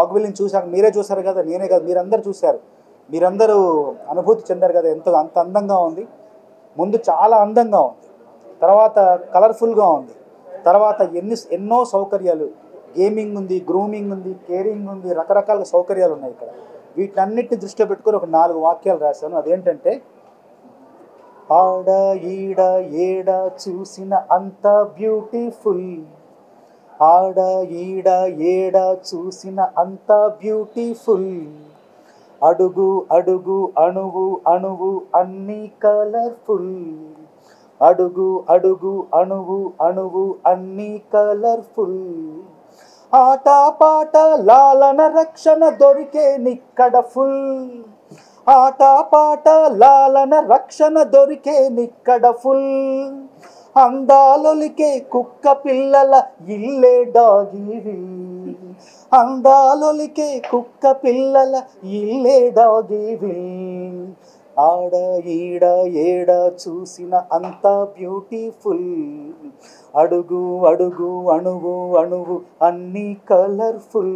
డాగ్విల్ని చూసాక మీరే చూసారు కదా, నేనే కదా, మీరందరూ చూశారు, మీరందరూ అనుభూతి చెందారు కదా అంత అందంగా ఉంది. ముందు చాలా అందంగా ఉంది, తర్వాత కలర్ఫుల్గా ఉంది, తర్వాత ఎన్నో సౌకర్యాలు, గేమింగ్ ఉంది, గ్రూమింగ్ ఉంది, కేరింగ్ ఉంది, రకరకాల సౌకర్యాలు ఉన్నాయి ఇక్కడ. వీటన్నిటిని దృష్టిలో పెట్టుకొని ఒక 4 వాక్యాలు రాశాను. అదేంటంటే, ఆడ ఈడ ఏడ చూసిన అంత బ్యూటిఫుల్, ఆడ ఈడ ఏడ చూసిన అంత బ్యూటిఫుల్, అడుగు అడుగు అణువు అణువు అన్ని కలర్ఫుల్, అడుగు అడుగు అణువు అణువు అన్ని కలర్ఫుల్, ఆట పాట లాలన రక్షణ దొరికే నిక్కడ ఫుల్, ఆట పాట లాలన రక్షణ దొరికే నిక్కడ ఫుల్, అందాలొలికే కుక్క పిల్లల ఇల్లే డాగివిల్, అందాలొలికే కుక్క పిల్లల ఇల్లే డాగివిల్, ఆడ ఈడ ఏడ చూసిన అంత బ్యూటిఫుల్, అడుగు అడుగు అణువు అణువు అన్ని కలర్ఫుల్,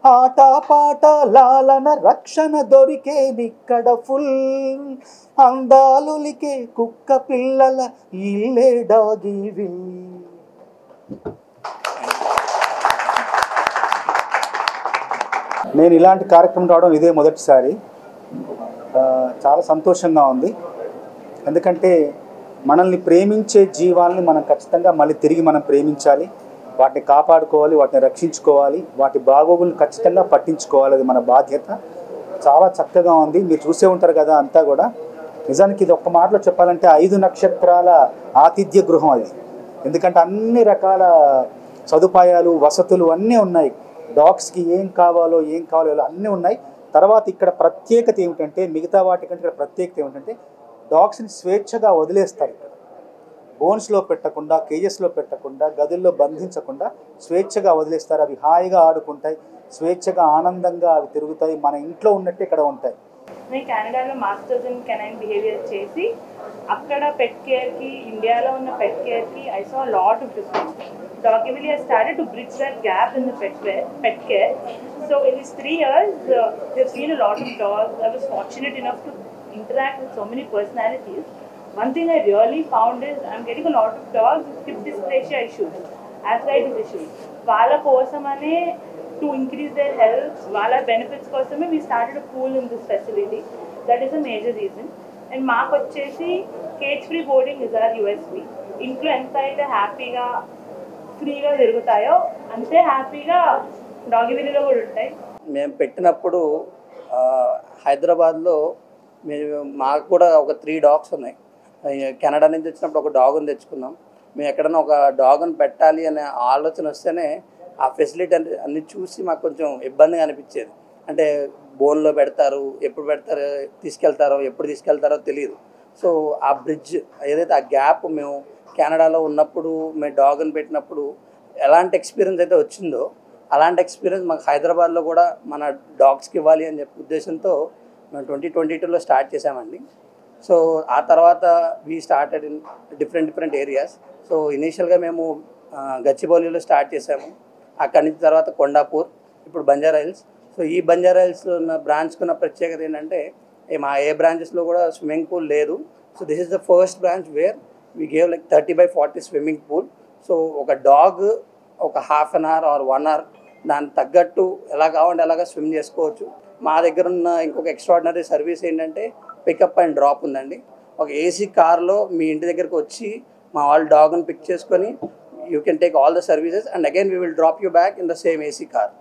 ఆట పాట లాలన రక్షణ దొరికే నిక్కడ ఫుల్, అందాలులికే కుక్క పిల్లల ఇల్లే డాగివిల్. నేను ఇలాంటి కార్యక్రమం రావడం ఇదే మొదటిసారి. చాలా సంతోషంగా ఉంది. ఎందుకంటే మనల్ని ప్రేమించే జీవాల్ని మనం ఖచ్చితంగా మళ్ళీ తిరిగి మనం ప్రేమించాలి, వాటిని కాపాడుకోవాలి, వాటిని రక్షించుకోవాలి, వాటి బాగోగులు ఖచ్చితంగా పట్టించుకోవాలి. అది మన బాధ్యత. చాలా చక్కగా ఉంది. మీరు చూసే ఉంటారు కదా అంతా కూడా. నిజానికి ఇది ఒక్క మాటలో చెప్పాలంటే 5 నక్షత్రాల ఆతిథ్య గృహం అది. ఎందుకంటే అన్ని రకాల సదుపాయాలు, వసతులు అన్నీ ఉన్నాయి. డాగ్స్కి ఏం కావాలో అన్నీ ఉన్నాయి. తర్వాత ఇక్కడ ప్రత్యేకత ఏమిటంటే, మిగతా వాటికంటే ఇక్కడ ప్రత్యేకత ఏమిటంటే, డాగ్స్ని స్వేచ్ఛగా వదిలేస్తారు. ఇక్కడ బోన్స్లో పెట్టకుండా, కేజెస్లో పెట్టకుండా, గదుల్లో బంధించకుండా స్వేచ్ఛగా వదిలేస్తారు. అవి హాయిగా ఆడుకుంటాయి, స్వేచ్ఛగా ఆనందంగా అవి తిరుగుతాయి. మన ఇంట్లో ఉన్నట్టు ఇక్కడ ఉంటాయి. నేను కెనడాలో మాస్టర్స్ ఇన్ కెనైన్ బిహేవియర్ చేసి అక్కడ పెట్ కేర్కి, ఇండియాలో ఉన్న పెట్ కేర్కి I saw lot of difference. Dogiville has started to bridge that gap in the pet care. So in these 3 years, they've seen a lot of dogs. I was fortunate enough to interact with so many personalities. One thing I really found is I'm getting a lot of dogs with hip dysplasia issues, arthritis issues. Wala kosamane, to increase their health, wala benefits kosame, we started a pool in this facility. That is a major reason. And maaku vachesi cage free boarding is our USP. Intlo enta aithe happy ga ఫ్రీగా తిరుగుతాయో అంతే హ్యాపీగా డాగివిల్లీలో కూడా ఉంటాయి. మేము పెట్టినప్పుడు హైదరాబాద్లో మాకు కూడా ఒక 3 డాగ్స్ ఉన్నాయి. కెనడా నుంచి వచ్చినప్పుడు ఒక డాగ్ని తెచ్చుకున్నాం. మేము ఎక్కడైనా ఒక డాగ్ని పెట్టాలి అనే ఆలోచన వస్తేనే ఆ ఫెసిలిటీ అన్ని చూసి మాకు కొంచెం ఇబ్బందిగా అనిపించేది. అంటే బోన్లో పెడతారు, ఎప్పుడు పెడతారో ఎప్పుడు తీసుకెళ్తారో తెలియదు. సో ఆ బ్రిడ్జ్ ఏదైతే ఆ గ్యాప్ మేము కెనడాలో ఉన్నప్పుడు మేము డాగ్ని పెట్టినప్పుడు ఎలాంటి ఎక్స్పీరియన్స్ అయితే వచ్చిందో అలాంటి ఎక్స్పీరియన్స్ మాకు హైదరాబాద్లో కూడా మన డాగ్స్కి ఇవ్వాలి అని చెప్పే ఉద్దేశంతో మేము 2022లో స్టార్ట్ చేసామండి. సో ఆ తర్వాత we started in different areas. So ఇనీషియల్గా మేము గచ్చిబౌలిలో స్టార్ట్ చేసాము. అక్కడి నుంచి తర్వాత కొండాపూర్, ఇప్పుడు బంజారా హిల్స్. సో ఈ బంజారా హిల్స్లో ఉన్న బ్రాంచ్కి ఉన్న ప్రత్యేకత ఏంటంటే మా ఏ బ్రాంచెస్లో కూడా స్విమ్మింగ్ పూల్ లేదు. So this is the first branch where we gave like 30/40 swimming pool. So ఒక డాగ్ ఒక half an hour or 1 hour దానికి తగ్గట్టు ఎలా కావాలంటే అలాగా స్విమ్ చేసుకోవచ్చు. మా దగ్గర ఉన్న ఇంకొక ఎక్స్ట్రాడినరీ సర్వీస్ ఏంటంటే పికప్ అండ్ డ్రాప్ ఉందండి. ఒక ఏసీ కార్లో మీ ఇంటి దగ్గరకు వచ్చి మా డాగ్ని పిక్ చేసుకొని you can take all the services and again we will drop you back in the same AC car.